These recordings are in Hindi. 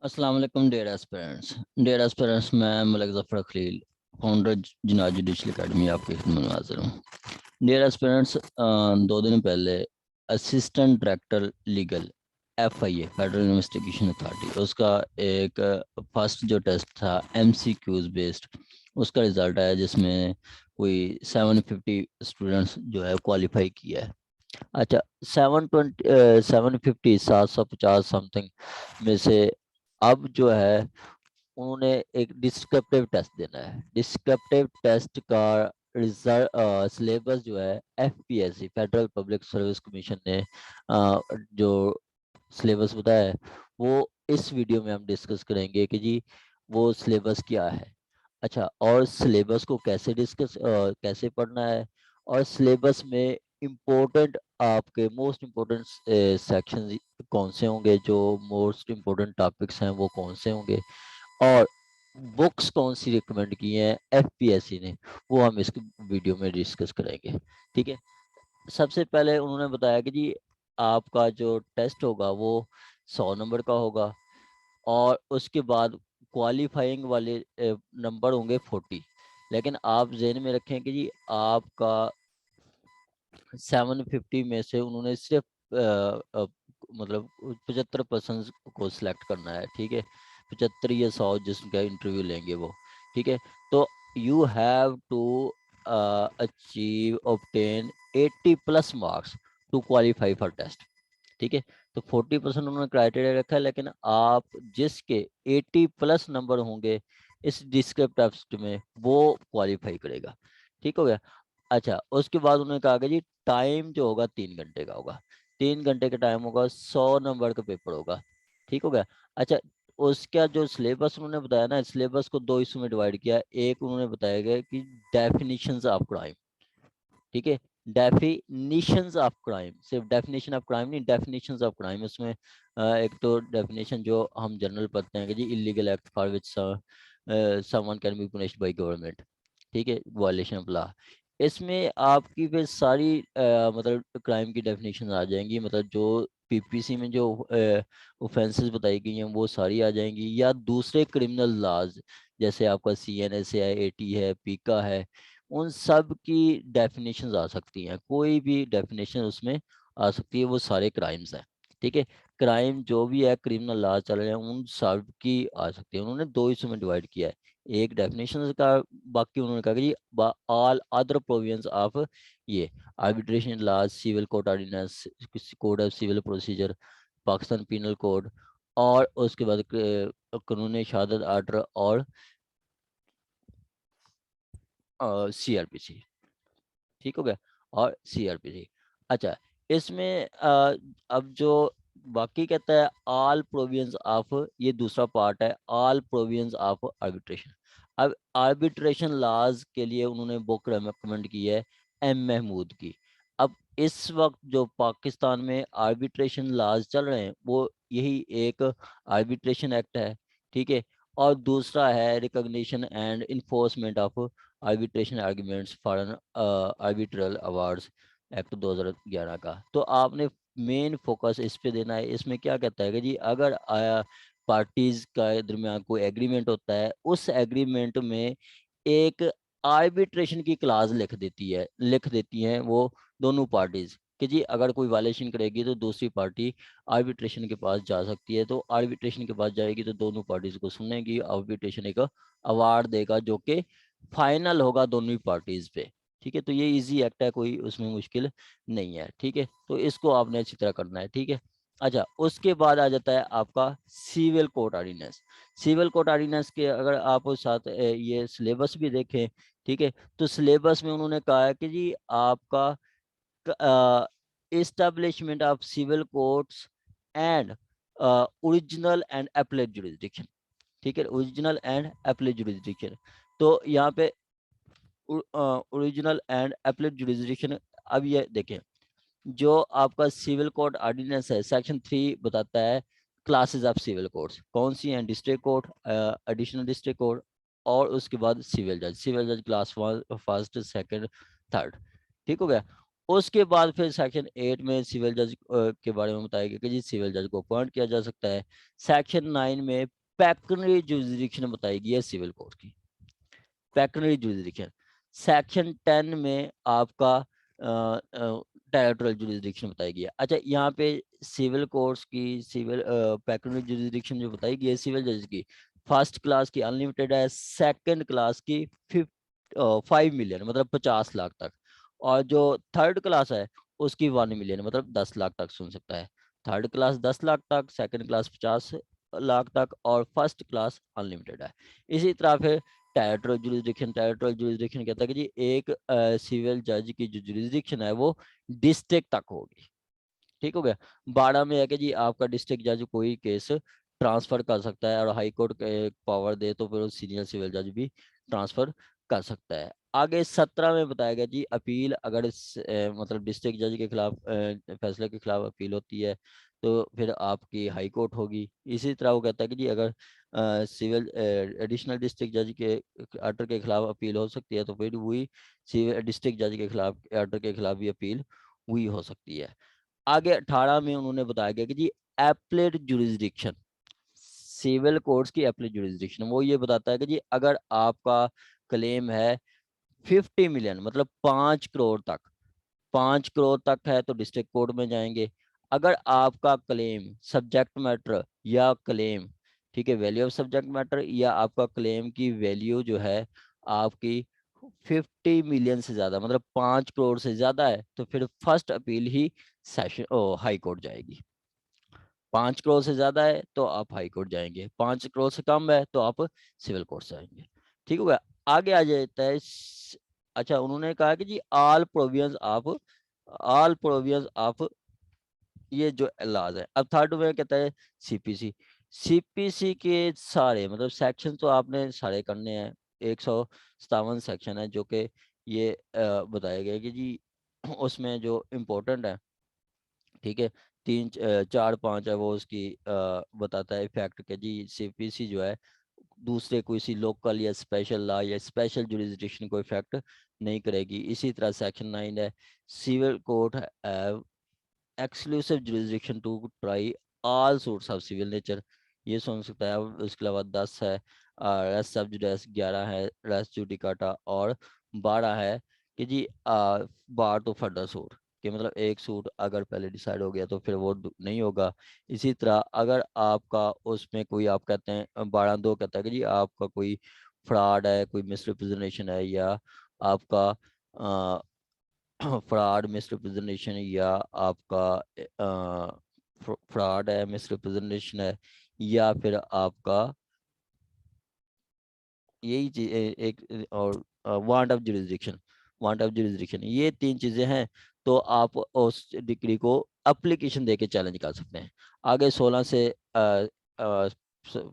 अस्सलाम वालेकुम डेयर एस्पिरेंट्स मैं Malik Zafar Khalil founder Jinat judicial academy आपकी खिदमत में हाजिर हूँ। डेयर एस्पिरेंट्स 2 दिन पहले assistant director legal FIA federal investigation authority उसका एक फर्स्ट जो टेस्ट था MCQs बेस्ड उसका रिज़ल्ट आया जिसमें कोई 750 स्टूडेंट्स जो है क्वालिफाई किया है। अच्छा 750 750 समथिंग में से अब जो है उन्होंने एक डिस्क्रिप्टिव टेस्ट देना है। डिस्क्रिप्टिव टेस्ट का रिजल्ट सिलेबस जो है FPSC federal public service commission ने जो सिलेबस बताया है वो इस वीडियो में हम डिस्कस करेंगे कि जी वो सिलेबस क्या है। अच्छा, और सिलेबस को कैसे पढ़ना है, और सिलेबस में इम्पोर्टेंट आपके मोस्ट इम्पोर्टेंट सेक्शन कौन से होंगे, जो मोस्ट इम्पोर्टेंट टॉपिक्स हैं वो कौन से होंगे, और बुक्स कौन सी रिकमेंड की हैं FPSC ने, वो हम इस वीडियो में डिस्कस करेंगे। ठीक है, सबसे पहले उन्होंने बताया कि जी आपका जो टेस्ट होगा वो 100 नंबर का होगा, और उसके बाद क्वालिफाइंग वाले नंबर होंगे 40। लेकिन आप जेहन में रखें कि जी आपका 750 में से उन्होंने सिर्फ मतलब 75% को सिलेक्ट करना है। ठीक है, 75 या 100 जिसका इंटरव्यू लेंगे वो। ठीक है, तो you have to achieve obtain 80 plus marks to qualify for test. ठीक है, तो 40% उन्होंने क्राइटेरिया रखा है, लेकिन आप जिसके 80 प्लस नंबर होंगे इस डिस्क्रिप्टिव टेस्ट में वो क्वालिफाई करेगा। ठीक हो गया। अच्छा, उसके बाद उन्होंने कहा कि जी टाइम जो होगा 3 घंटे का होगा। 3 घंटे का टाइम होगा, 100 नंबर का पेपर होगा। ठीक हो गया। अच्छा, उसका जो सिलेबस उन्होंने बताया ना, सिलेबस को 2 हिस्सों में डिवाइड किया। एक उन्होंने बताया गया कि डेफिनेशंस ऑफ क्राइम। ठीक है, डेफिनेशंस ऑफ क्राइम, सिर्फ डेफिनेशन ऑफ क्राइम नहीं, डेफिनेशंस ऑफ क्राइम। उसमें एक तो डेफिनेशन जो हम जनरल पढ़ते हैं कि जी illegal act for which someone can be punished by government. ठीक है, वायलेशन ऑफ लॉ। इसमें आपकी फिर सारी मतलब क्राइम की डेफिनेशन आ जाएंगी, मतलब जो PPC में जो ऑफेंसेस बताई गई हैं वो सारी आ जाएंगी, या दूसरे क्रिमिनल लॉज जैसे आपका CNSA है, AT है, पीका है, उन सब की डेफिनेशंस आ सकती हैं। कोई भी डेफिनेशन उसमें आ सकती है, वो सारे क्राइम्स हैं। ठीक है, क्राइम जो भी है, क्रिमिनल लॉ चल रहे हैं, उन सब की आ सकती है। उन्होंने 2 हिस्सों में डिवाइड किया है, एक डेफिनेशन का, बाकी उन्होंने कहा कि जी ऑल अदर प्रोविजंस ऑफ ये arbitration law, civil court ordinance, code of civil procedure, Pakistan penal code, और उसके बाद कानून शहादत आर्डर, और CRPC। ठीक हो गया, और CRPC। अच्छा, इसमें अब जो बाकी कहता है ऑल प्रोविजंस ऑफ, ये दूसरा पार्ट है, ऑल प्रोविजंस ऑफ आर्बिट्रेशन। अब आर्बिट्रेशन लॉज के लिए उन्होंने बुक रेकमेंड की है M महमूद की। अब इस वक्त जो पाकिस्तान में आर्बिट्रेशन लॉज चल रहे हैं वो यही एक आर्बिट्रेशन एक्ट है। ठीक है, और दूसरा है recognition and enforcement of arbitration arguments for an arbitral awards act 2011 का। तो आपने मेन फोकस इस पे देना है। इसमें क्या कहता है कि जी अगर पार्टीज का दरमियान कोई एग्रीमेंट होता है, उस एग्रीमेंट में एक आर्बिट्रेशन की क्लाज लिख देती हैं वो दोनों पार्टीज, कि जी अगर कोई वायलेशन करेगी तो दूसरी पार्टी आर्बिट्रेशन के पास जा सकती है। तो आर्बिट्रेशन के पास जाएगी तो दोनों पार्टीज को सुनेगी, आर्बिट्रेशन एक अवार्ड देगा जो कि फाइनल होगा दोनों ही पार्टीज पे। ठीक है, तो ये इजी एक्ट है, कोई उसमें मुश्किल नहीं है। ठीक है, तो इसको आपने अच्छी तरह करना है। ठीक है। अच्छा, उसके बाद आ जाता है आपका civil court ordinance. Civil court ordinance के अगर आप साथ ये सिलेबस भी देखें, ठीक है, तो सिलेबस में उन्होंने कहा है कि जी आपका establishment of civil courts and original and appellate jurisdiction. ठीक है, ओरिजिनल एंड एप्लेट जुरिस्डिक्शन। तो यहाँ पे ओरिजिनल एंड एप्लेट जुरिस्डिक्शन। अब ये देखें, जो आपका सिविल कोड ऑर्डिनेंस है सेक्शन 3 बताता है क्लासेस ऑफ सिविल कोर्ट्स कौन सी हैं, district court, additional district court, और उसके बाद सिविल जज। सिविल जज क्लास 1 फर्स्ट सेकंड थर्ड। ठीक हो गया। उसके बाद फिर सेक्शन 8 में सिविल जज के बारे में बताया गया कि जी सिविल जज को अपॉइंट किया जा सकता है। सेक्शन 9 में पेक्युनियरी जुरिसडिक्शन बताई गई है सिविल कोर्ट की, पेक्युनियरी जुरिसडिक्शन। सेक्शन 10 में आपका टेरिटोरियल जुरिसडिक्शन बताई गई है। अच्छा, यहाँ पे सिविल कोर्ट्स की सिविल पेक्युनियरी जुरिसडिक्शन जो बताई गई है सिविल जज की, फर्स्ट क्लास की अनलिमिटेड है, सेकंड क्लास की 5 मिलियन मतलब 50 लाख तक, और जो थर्ड क्लास है उसकी 1 मिलियन मतलब 10 लाख तक सुन सकता है। थर्ड क्लास 10 लाख तक, सेकंड क्लास 50 लाख तक, और फर्स्ट क्लास अनलिमिटेड है। इसी तरह फिर टेरिटोरियल जुरिसडिक्शन, टेरिटोरियल जुरिसडिक्शन कहता है कि जी एक सिविल जज की जो जुरिसडिक्शन है वो डिस्ट्रिक्ट तक होगी। ठीक हो गया। 12 में है कि जी आपका डिस्ट्रिक्ट जज कोई केस ट्रांसफर कर सकता है, और हाई कोर्ट पावर दे तो फिर सीनियर सिविल जज भी ट्रांसफर कर सकता है। आगे 17 में बताया गया जी अपील, अगर मतलब डिस्ट्रिक्ट जज के खिलाफ फैसले के खिलाफ अपील होती है तो फिर आपकी हाई कोर्ट होगी। इसी तरह वो कहता है कि जी अगर सिविल एडिशनल डिस्ट्रिक्ट जज के ऑर्डर के खिलाफ अपील हो सकती है तो फिर वही सिविल डिस्ट्रिक्ट जज के खिलाफ ऑर्डर के खिलाफ भी अपील हुई हो सकती है। आगे 18 में उन्होंने बताया गया कि जी एप्लेट जुरिसडिक्शन, सिविल कोर्ट्स की एप्लेट जुरिसडिक्शन, वो ये बताता है कि जी अगर आपका क्लेम है 50 मिलियन मतलब 5 करोड़ तक, 5 करोड़ तक है तो डिस्ट्रिक्ट कोर्ट में जाएंगे। अगर आपका क्लेम सब्जेक्ट मैटर या क्लेम, ठीक है, वैल्यू ऑफ सब्जेक्ट मैटर या आपका क्लेम की वैल्यू जो है आपकी 50 मिलियन से ज्यादा मतलब 5 करोड़ से ज्यादा है तो फिर फर्स्ट अपील ही सेशन हाई कोर्ट जाएगी। 5 करोड़ से ज्यादा है तो आप हाई कोर्ट जाएंगे, 5 करोड़ से कम है तो आप सिविल कोर्ट से आएंगे। ठीक हो गया। आगे आ जाता है अच्छा, उन्होंने कहा कि जी ऑल प्रोविजंस ऑफ ये जो लॉज है। अब थर्ड में कहता है सीपीसी, सीपीसी के सारे मतलब सेक्शन तो आपने सारे करने हैं। 157 सेक्शन है जो कि ये बताया गया कि जी उसमें जो इम्पोर्टेंट है, ठीक है, 3 4 5 है वो उसकी बताता है इफेक्ट के जी सीपीसी जो है दूसरे किसी लोकल या स्पेशल लॉ या स्पेशल जुरिसडिक्शन को इफेक्ट नहीं करेगी। इसी तरह सेक्शन 9 है civil court exclusive jurisdiction to try all suits of civil nature, ये सुन सकता है। अब उसके अलावा 10 है रेस सब जुडिस, 11 है रेस जुडिकाटा, और 12 है कि जी बार तो फर्दर सूट, कि मतलब एक सूट अगर पहले डिसाइड हो गया तो फिर वो नहीं होगा। इसी तरह अगर आपका उसमें कोई आप कहते हैं 12(2) कहता है कि जी आपका कोई फ्रॉड है, कोई मिसरिप्रेजेंटेशन है, या आपका फ्रॉड मिसरिप्रेजेंटेशन, या आपका फ्रॉड है मिसरिप्रेजेंटेशन है, या फिर आपका यही चीज एक और want of jurisdiction, want of jurisdiction, ये 3 चीजें हैं। तो आप उस डिग्री को एप्लीकेशन देके चैलेंज कर सकते हैं। आगे 16 से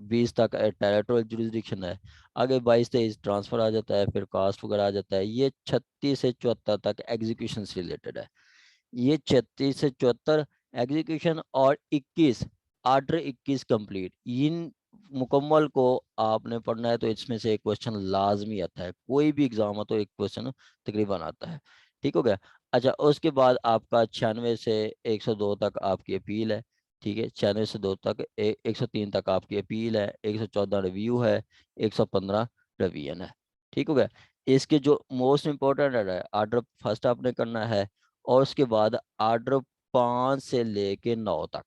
20 तक टेरिटोरियल जुरिसडिक्शन है। आगे 22 23 ट्रांसफर आ जाता है, फिर कास्ट वगैरह आ जाता है। ये 36 से 74 तक एग्जीक्यूशन से रिलेटेड है। ये 36 से 74 एग्जीक्यूशन, और 21 आर्डर 21 कंप्लीट, इन मुकम्मल को आपने पढ़ना है तो इसमें से एक क्वेश्चन लाजमी आता है, कोई भी एग्जाम हो तो एक क्वेश्चन तकरीबन आता है। ठीक हो गया। अच्छा, उसके बाद आपका 96 से 102 तक आपकी अपील है। ठीक है, 96 से 2 तक 103 तक आपकी अपील है, 114 रिव्यू है, 115 रिवीजन है। ठीक हो गया। इसके जो मोस्ट इम्पोर्टेंट है आर्डर फर्स्ट आपने करना है, और उसके बाद आर्डर 5 से लेके 9 तक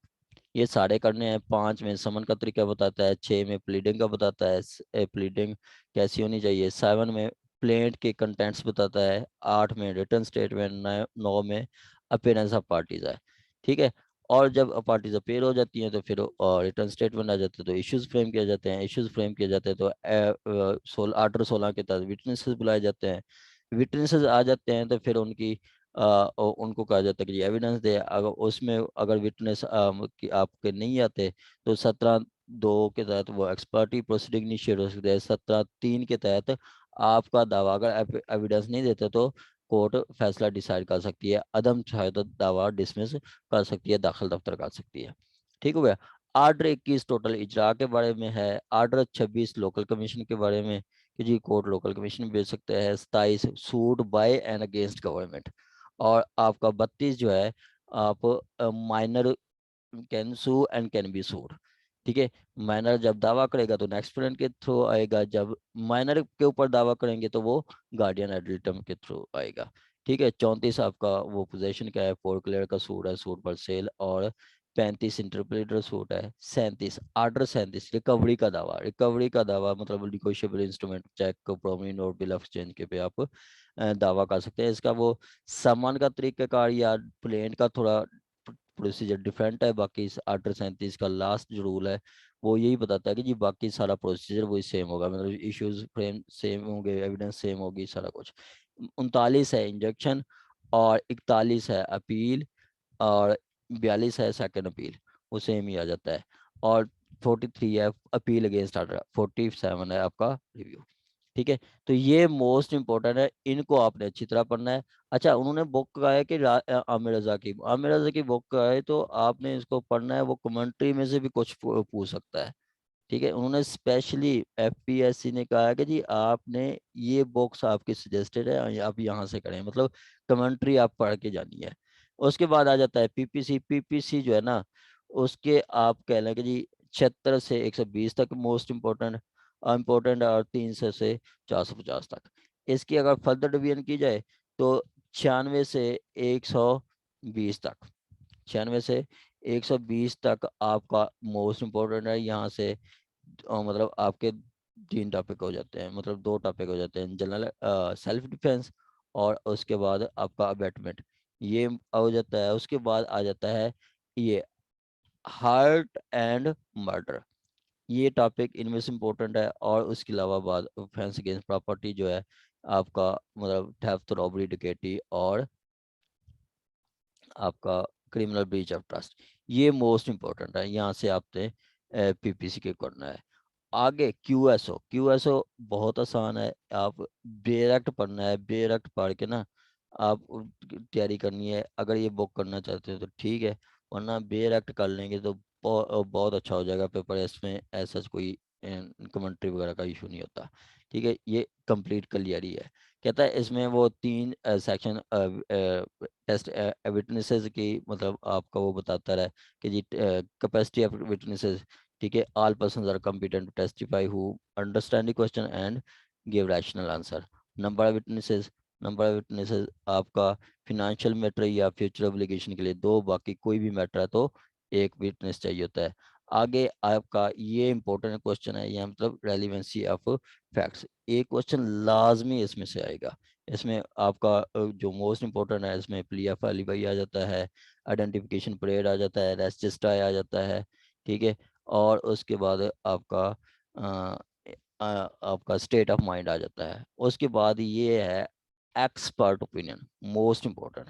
ये सारे करने हैं। 5 में समन का तरीका बताता है, 6 में प्लीडिंग का बताता है, प्लीडिंग कैसी होनी चाहिए, 7 में प्लेंट के कंटेंट्स बताता है, 8 में रिटर्न स्टेटमेंट, 9 में अपीयरेंस ऑफ पार्टीज है। ठीक है। और जब पार्टीज अपेयर हो जाती हैं तो फिर रिटर्न स्टेटमेंट आ जाते हैं, तो इश्यूज फ्रेम किए जाते हैं, इश्यूज फ्रेम किए जाते हैं तो आर्डर 16 के तहत विटनेसेस बुलाए जाते हैं। विटनेसेस आ जाते हैं तो फिर उनकी उनको कहा जाता है कि एविडेंस दे। अगर उसमें अगर विटनेस आपके नहीं आते तो 17(2) के तहत वो एक्सपर्टी प्रोसीडिंग इनिशिएट हो सकते हैं। 17(3) के तहत आपका दावा अगर एविडेंस नहीं देते तो कोर्ट फैसला डिसाइड कर सकती है, अदम चाहे तो दावा डिसमिस कर सकती है, दाखिल दफ्तर कर सकती है। ठीक हो गया। आर्डर 21 टोटल इजरा के बारे में है। आर्डर 26 लोकल कमीशन के बारे में कि जी कोर्ट लोकल कमीशन भेज सकते हैं। 27 suit by and against government. और आपका 32 जो है आप minor can sue and can be sued. ठीक है, माइनर जब दावा करेगा तो नेक्स्ट पेरेंट के थ्रू आएगा, जब माइनर के ऊपर दावा करेंगे तो वो गार्डियन एड लिटरम के थ्रू आएगा। ठीक है, 34 आपका वो पोजेशन का है, फोरक्लियर का सूट है, सूट पर सेल, और 35 इंटरप्रेटर सूट है। 37 आर्डर 37 रिकवरी का दावा, रिकवरी का दावा मतलब निगोशिएबल इंस्ट्रूमेंट, चेक को प्रोमिनी नोट बिल ऑफ एक्सचेंज के पे आप दावा कर सकते हैं। इसका वो सम्मान का तरीकाकार या प्लेन का थोड़ा प्रोसीजर डिफरेंट है, बाकी इस आर्टिकल 37 का लास्ट जो रूल है वो यही बताता है कि जी बाकी सारा प्रोसीजर वही सेम होगा, मतलब इश्यूज फ्रेम सेम होंगे, एविडेंस सेम होगी, सारा कुछ। 39 है इंजेक्शन, और 41 है अपील, और 42 है सेकंड अपील, वो सेम ही आ जाता है। और 43 है अपील अगेंस्ट आर्डर, 47 है आपका रिव्यू। ठीक है, तो ये मोस्ट इंपॉर्टेंट है, इनको आपने अच्छी तरह पढ़ना है। अच्छा, उन्होंने बुक का है कि आमिर रजा की, आमिर रजा की बुक का है, तो आपने इसको पढ़ना है, वो कमेंट्री में से भी कुछ पूछ सकता है। ठीक है, उन्होंने स्पेशली एफपीएससी ने कहा है कि जी आपने ये बुक्स आपकी सजेस्टेड है, आप यहाँ से करें, मतलब कमेंट्री आप पढ़ के जानी है। उसके बाद आ जाता है पीपीसी, पीपीसी जो है ना, उसके आप कह लें कि जी 76 से 120 तक मोस्ट इम्पोर्टेंट इम्पोर्टेंट, और 300 से 450 तक। इसकी अगर फर्दर डिवीजन की जाए तो 96 से 120 तक, 96 से 120 तक आपका मोस्ट इम्पोर्टेंट है। यहाँ से मतलब आपके 3 टॉपिक हो जाते हैं, मतलब 2 टॉपिक हो जाते हैं, जनरल सेल्फ डिफेंस, और उसके बाद आपका अबैटमेंट, ये हो जाता है। उसके बाद आ जाता है ये हार्ट एंड मर्डर, ये टॉपिक इनमें से इम्पोर्टेंट है। और उसके अलावा बाद ऑफेंस अगेंस्ट प्रॉपर्टी जो है आपका, मतलब थेफ्ट, रॉबरी, डकैती, और आपका क्रिमिनल ब्रीच ऑफ ट्रस्ट, ये मोस्ट इम्पोर्टेंट है। यहाँ से आपने पीपीसी के करना है। आगे क्यूएसओ, क्यूएसओ बहुत आसान है, आप डायरेक्ट पढ़ना है, डायरेक्ट पढ़ के ना आप तैयारी करनी है। अगर ये बुक करना चाहते हो तो ठीक है, वरना डायरेक्ट कर लेंगे तो बहुत अच्छा हो जाएगा पेपर। इसमें ऐसा कोई कमेंट्री वगैरह का इशू नहीं होता। ठीक है, ये कंप्लीट क्लियरी है। कहता है इसमें वो 3 सेक्शन टेस्ट विटनेसेस की, मतलब आपका वो बताता रहा कि जी कैपेसिटी ऑफ विटनेसेस। ठीक है, all persons are competent to testify who understand the question and give rational answer. Number of witnesses, number of witnesses आपका फिनेंशियल मैटर या फ्यूचर ऑब्लिगेशन के लिए 2, बाकी कोई भी मैटर है तो 1 विटनेस चाहिए होता है। आगे आपका ये इंपॉर्टेंट क्वेश्चन है, ये मतलब रेलिवेंसी ऑफ फैक्ट्स, एक क्वेश्चन लाजमी इसमें से आएगा। इसमें आपका जो मोस्ट इंपॉर्टेंट है, इसमें प्ली ऑफ एलिबाई आ जाता है, आइडेंटिफिकेशन परेड आ जाता है, रेस्ट जस्टिफाई आ जाता है। ठीक है, और उसके बाद आपका आपका स्टेट ऑफ माइंड आ जाता है। उसके बाद ये है expert opinion, most important.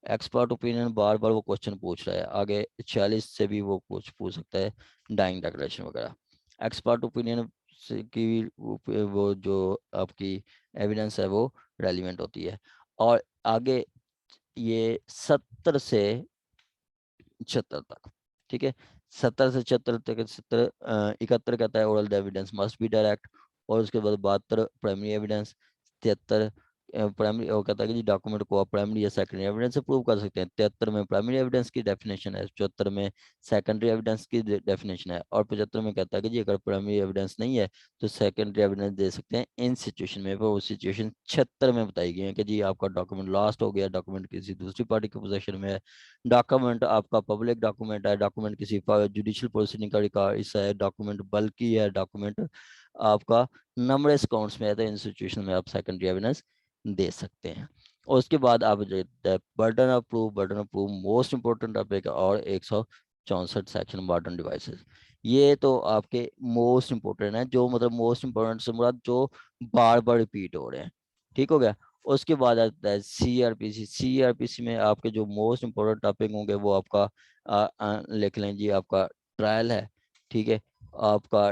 Expert opinion बार बार वो क्वेश्चन पूछ रहा है, आगे 46 से भी वो पूछ सकता है, डाइंग डेक्लेरेशन वगैरह। एक्सपर्ट ओपिनियन से की वो जो आपकी एविडेंस है वो रेलिवेंट होती है। और आगे ये 70 से 76 तक। ठीक है, 70 से 76 तक, 71 कहता है oral evidence must be direct, और उसके बाद 72 प्राइमरी एविडेंस, 73 प्राइमरी, वो कहता है कि जी डॉक्यूमेंट को आप प्राइमरी या सेकेंडरी एविडेंस से प्रूव कर सकते हैं। 73 में प्राइमरी एविडेंस की डेफिनेशन है, 74 में सेकेंडरी एविडेंस की डेफिनेशन है, और 75 में कहता है कि जी अगर प्राइमरी एविडेंस नहीं है तो सेकेंडरी एविडेंस दे सकते हैं इन सिचुएशन में। वो सिचुएशन 76 में बताई गई है कि जी आपका डॉक्यूमेंट लॉस्ट हो गया, डॉक्यूमेंट किसी दूसरी पार्टी के पोजेशन में है, डॉक्यूमेंट आपका पब्लिक डॉक्यूमेंट है, डॉक्यूमेंट किसी जुडिशियल प्रोसीडिंग का रिकॉर्ड हिस्सा है, डॉक्यूमेंट बल्कि है, डॉक्यूमेंट आपका नंबरलेस काउंट्स में है, तो इन सिचुएशन में आप सेकेंडरी एविडेंस दे सकते हैं। और उसके बाद आप burden of proof, burden of proof most important topic, और 164 सेक्शन मॉडर्न डिवाइसेस, ये तो आपके मोस्ट इंपोर्टेंट है, जो मतलब मोस्ट इंपोर्टेंट से मुराद जो बार बार रिपीट हो रहे हैं। ठीक हो गया। उसके बाद आता है सीआरपीसी, सीआरपीसी में आपके जो मोस्ट इंपोर्टेंट टॉपिक होंगे वो आपका लिख लें जी, आपका ट्रायल है। ठीक है, आपका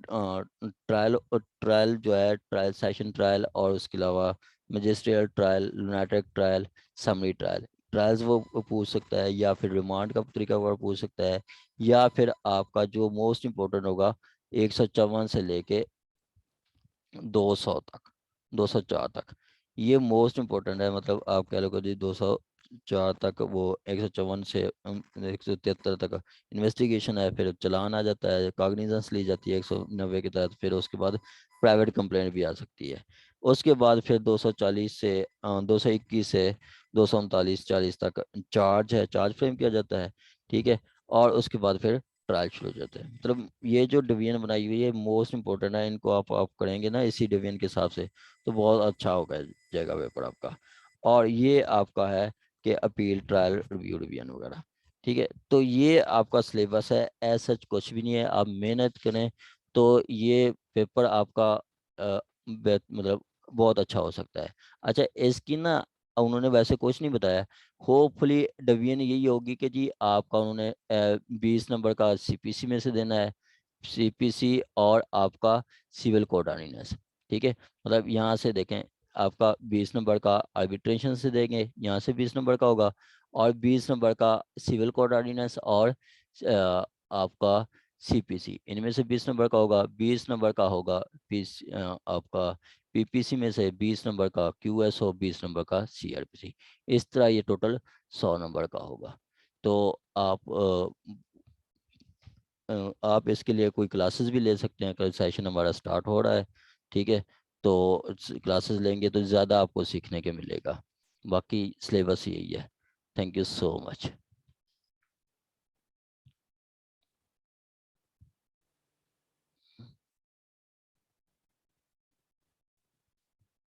ट्रायल, ट्रायल जो है ट्रायल सेशन ट्रायल, और उसके अलावा magisterial trial, lunatic trial, summary trial. Trials वो पूछ सकता है, या फिर रिमांड का तरीका वो पूछ सकता है, या फिर आपका जो मोस्ट इम्पोर्टेंट होगा 154 से लेके 200 तक, 204 तक, ये मोस्ट इम्पोर्टेंट है, मतलब आप कह लो कि 204 तक, वो 154 से 173 तक इन्वेस्टिगेशन है, फिर चालान आ जाता है, कॉग्निजेंस ली जाती है 190 के तहत, फिर उसके बाद प्राइवेट कंप्लेंट भी आ सकती है। उसके बाद फिर 240 से 221 से 239-40 तक चार्ज है, चार्ज फ्रेम किया जाता है, ठीक है। और उसके बाद फिर ट्रायल शुरू हो जाते हैं। मतलब ये जो डिवीजन बनाई हुई है मोस्ट इंपॉर्टेंट है, इनको आप करेंगे ना इसी डिवीजन के हिसाब से, तो बहुत अच्छा होगा जाएगा पेपर आपका। और ये आपका है कि अपील, ट्रायल, रिव्यू, डिवीजन वगैरह, ठीक है। तो ये आपका सिलेबस है, ऐसा कुछ भी नहीं है, आप मेहनत करें तो ये पेपर आपका मतलब बहुत अच्छा हो सकता है। अच्छा, इसकी ना उन्होंने वैसे कुछ नहीं बताया, होपफुली डिवीजन यही होगी कि जी आपका उन्होंने 20 नंबर का सीपीसी में से देना है, सीपीसी और आपका सिविल कोड ऑर्डिनेंस, ठीक है। मतलब यहाँ से देखें, आपका 20 नंबर का आर्बिट्रेशन से देंगे, यहाँ से 20 नंबर का होगा, और 20 नंबर का सिविल कोड ऑर्डिनेंस और आपका सीपीसी, इनमें से 20 नंबर का होगा, 20 नंबर का होगा आपका पीपीसी में से, 20 नंबर का क्यूएसओ, 20 नंबर का सीआरपीसी। इस तरह ये टोटल 100 नंबर का होगा। तो आप इसके लिए कोई क्लासेस भी ले सकते हैं, कल सेशन हमारा स्टार्ट हो रहा है, ठीक है। तो क्लासेस लेंगे तो ज़्यादा आपको सीखने के मिलेगा। बाकी सिलेबस यही है। Thank you so much.